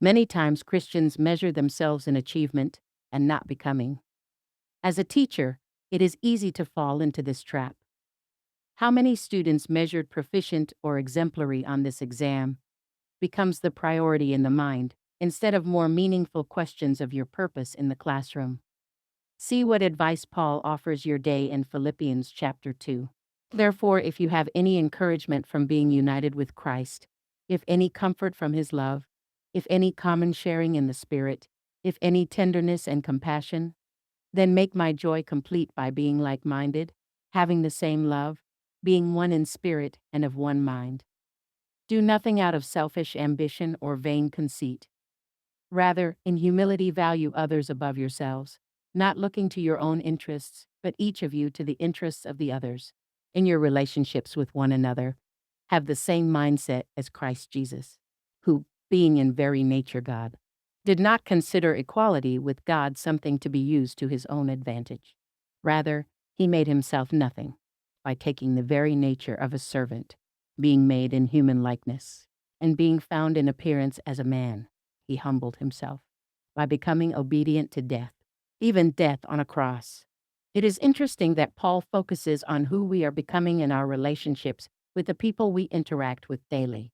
Many times Christians measure themselves in achievement and not becoming. As a teacher, it is easy to fall into this trap. How many students measured proficient or exemplary on this exam becomes the priority in the mind, instead of more meaningful questions of your purpose in the classroom. See what advice Paul offers your day in Philippians Chapter 2. Therefore, if you have any encouragement from being united with Christ, if any comfort from his love, if any common sharing in the Spirit, if any tenderness and compassion, then make my joy complete by being like-minded, having the same love, being one in spirit and of one mind. Do nothing out of selfish ambition or vain conceit. Rather, in humility value others above yourselves, not looking to your own interests, but each of you to the interests of the others. In your relationships with one another, have the same mindset as Christ Jesus, who, being in very nature God, did not consider equality with God something to be used to his own advantage. Rather, he made himself nothing by taking the very nature of a servant, being made in human likeness, and being found in appearance as a man. He humbled himself by becoming obedient to death, even death on a cross. It is interesting that Paul focuses on who we are becoming in our relationships with the people we interact with daily.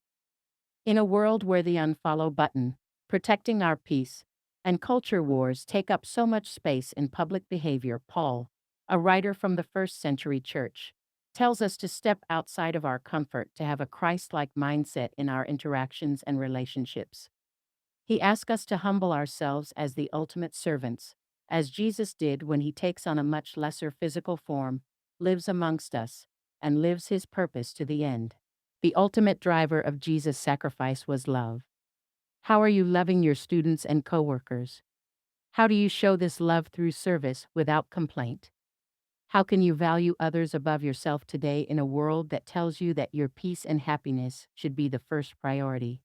In a world where the unfollow button, protecting our peace, and culture wars take up so much space in public behavior, Paul, a writer from the first century church, tells us to step outside of our comfort to have a Christ-like mindset in our interactions and relationships. He asks us to humble ourselves as the ultimate servants, as Jesus did when he takes on a much lesser physical form, lives amongst us, and lives his purpose to the end. The ultimate driver of Jesus' sacrifice was love. How are you loving your students and coworkers? How do you show this love through service without complaint? How can you value others above yourself today in a world that tells you that your peace and happiness should be the first priority?